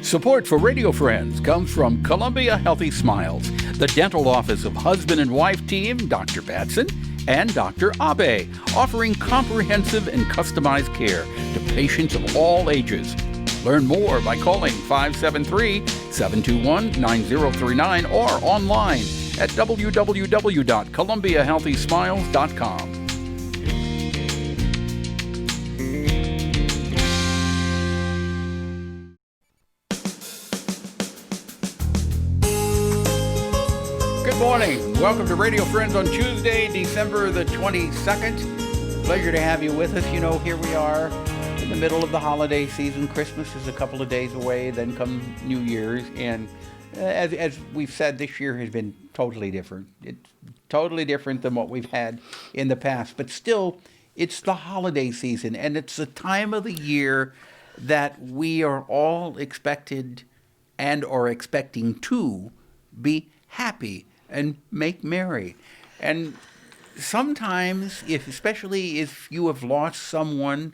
Support for Radio Friends comes from Columbia Healthy Smiles, the dental office of husband and wife team Dr. Batson and Dr. Abe, offering comprehensive and customized care to patients of all ages. Learn more by calling 573-721-9039 or online at www.columbiahealthysmiles.com. Good morning. Welcome to Radio Friends on Tuesday, December the 22nd. Pleasure to have you with us. You know, here we are in the middle of the holiday season. Christmas is a couple of days away, then come New Year's. And as we've said, this year has been totally different. It's totally different than what we've had in the past. But still, it's the holiday season, and it's the time of the year that we are all expected and are expecting to be happy and make merry. And sometimes, especially if you have lost someone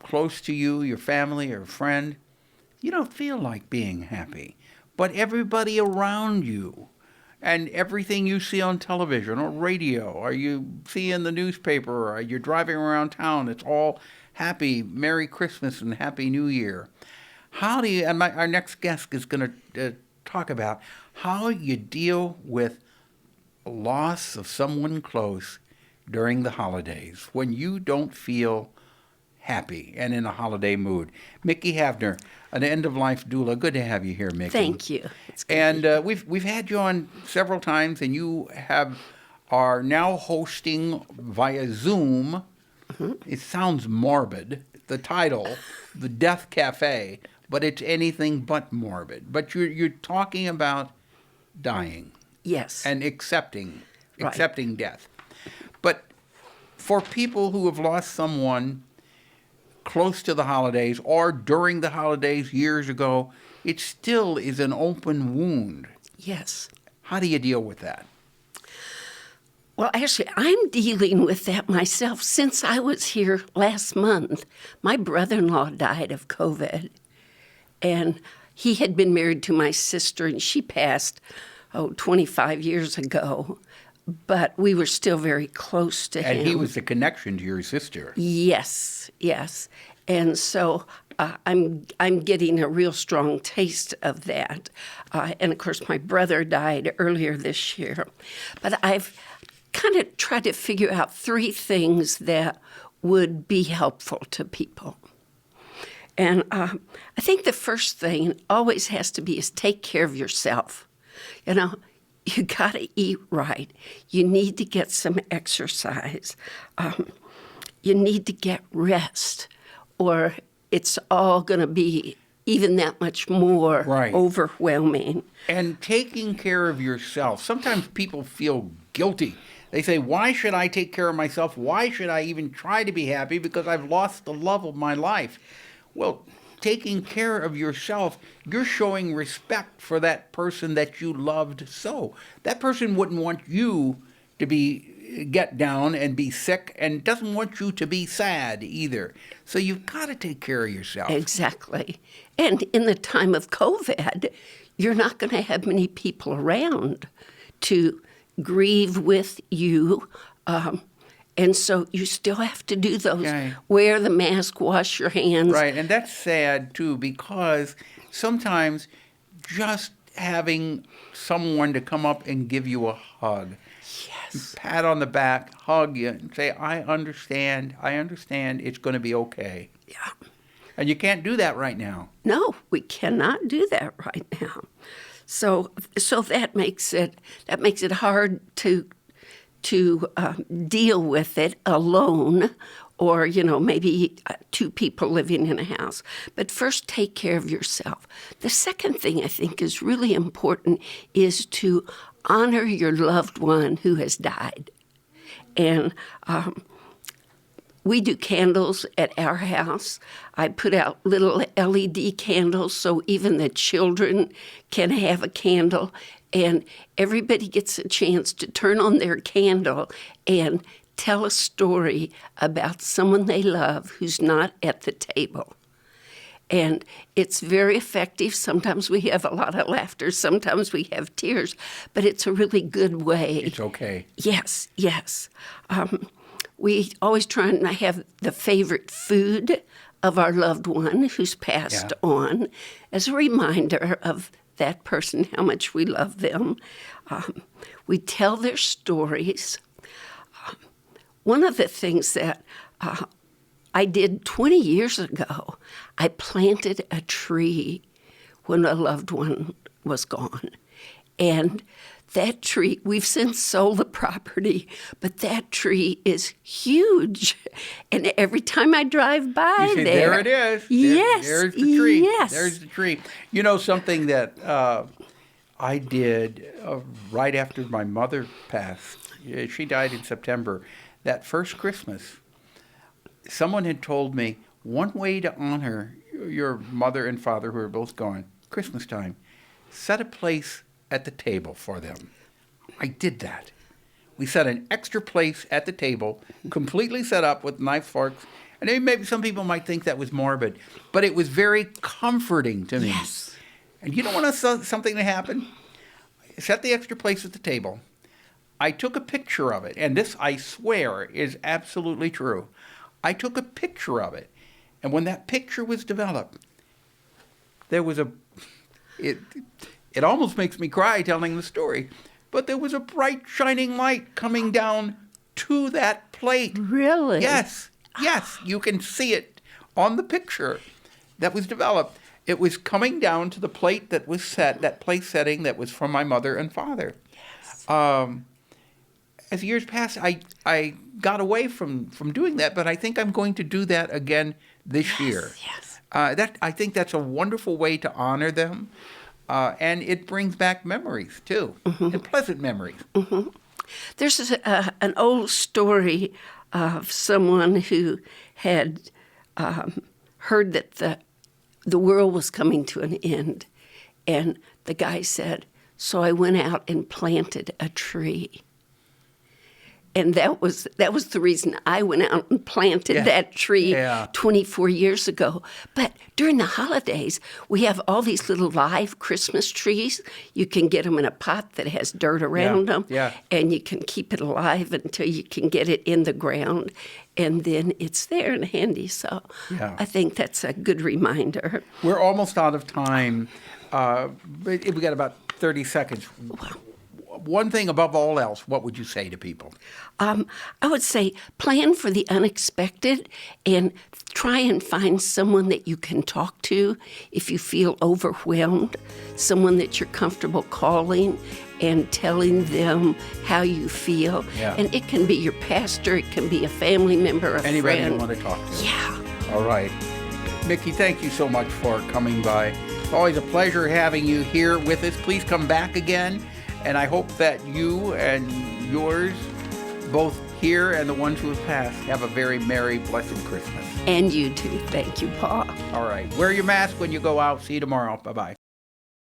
close to you, your family or friend, you don't feel like being happy. But everybody around you and everything you see on television or radio or you see in the newspaper or you're driving around town, it's all happy, Merry Christmas and Happy New Year. How do you, and our next guest is going to talk about how you deal with loss of someone close during the holidays when you don't feel happy and in a holiday mood. Mickey Havner, an end-of-life doula. Good to have you here, Mickey. Thank you. And we've had you on several times, and you are now hosting via Zoom. Mm-hmm. It sounds morbid, the title, The Death Cafe, but it's anything but morbid. But you're talking about dying. Yes. And accepting death. But for people who have lost someone close to the holidays or during the holidays years ago, it still is an open wound. Yes. How do you deal with that? Well, actually, I'm dealing with that myself since I was here last month. My brother-in-law died of COVID, and he had been married to my sister, and she passed, 25 years ago. But we were still very close to him. And he was the connection to your sister. Yes, yes. And so I'm getting a real strong taste of that. And, of course, my brother died earlier this year. But I've kind of tried to figure out three things that would be helpful to people. And I think the first thing always has to be is take care of yourself. You know, you got to eat right. You need to get some exercise. You need to get rest, or it's all going to be even that much more overwhelming. And taking care of yourself. Sometimes people feel guilty. They say, why should I take care of myself? Why should I even try to be happy? Because I've lost the love of my life. Well, taking care of yourself, you're showing respect for that person that you loved so. That person wouldn't want you to get down and be sick and doesn't want you to be sad either. So you've got to take care of yourself. Exactly. And in the time of COVID, you're not going to have many people around to grieve with you. And so you still have to do those. Okay. Wear the mask, wash your hands. Right, and that's sad, too, because sometimes just having someone to come up and give you a hug, yes, pat on the back, hug you, and say, I understand, it's going to be okay. Yeah. And you can't do that right now. No, we cannot do that right now. So that makes it hard to deal with it alone, or, maybe two people living in a house. But first, take care of yourself. The second thing I think is really important is to honor your loved one who has died. And we do candles at our house. I put out little LED candles so even the children can have a candle. And everybody gets a chance to turn on their candle and tell a story about someone they love who's not at the table. And it's very effective. Sometimes we have a lot of laughter. Sometimes we have tears. But it's a really good way. It's okay. Yes, yes. We always try and have the favorite food of our loved one who's passed on as a reminder of that person, how much we love them. We tell their stories. One of the things that I did 20 years ago, I planted a tree when a loved one was gone. And that tree, we've since sold the property, but that tree is huge. And every time I drive by You say, there it is. Yes. There's the tree. Yes. There's the tree. You know, something that I did right after my mother passed, she died in September, that first Christmas, someone had told me one way to honor your mother and father who are both gone, Christmas time, set a place at the table for them. I did that. We set an extra place at the table, completely set up with knives, forks, and maybe some people might think that was morbid, but it was very comforting to me. Yes. And you don't want something to happen? Set the extra place at the table. I took a picture of it, and this, I swear, is absolutely true. I took a picture of it, and when that picture was developed, there was it almost makes me cry telling the story, but there was a bright, shining light coming down to that plate. Really? Yes, you can see it on the picture that was developed. It was coming down to the plate that was set, that place setting that was from my mother and father. Yes. As years passed, I got away from doing that, but I think I'm going to do that again this year. Yes. I think that's a wonderful way to honor them, and it brings back memories too, and pleasant memories. Mm-hmm. There's an old story of someone who had heard that the world was coming to an end, and the guy said, "So I went out and planted a tree." And that was the reason I went out and planted that tree 24 years ago. But during the holidays, we have all these little live Christmas trees. You can get them in a pot that has dirt around them, and you can keep it alive until you can get it in the ground, and then it's there and handy. So I think that's a good reminder. We're almost out of time. We got about 30 seconds. One thing above all else, what would you say to people? I would say plan for the unexpected and try and find someone that you can talk to if you feel overwhelmed, someone that you're comfortable calling and telling them how you feel. Yeah. And it can be your pastor, it can be a family member, a Anybody friend. you want to talk to. Yeah. All right. Mickey, thank you so much for coming by. It's always a pleasure having you here with us. Please come back again. And I hope that you and yours, both here and the ones who have passed, have a very merry, blessed Christmas. And you too. Thank you, Paul. All right. Wear your mask when you go out. See you tomorrow. Bye-bye.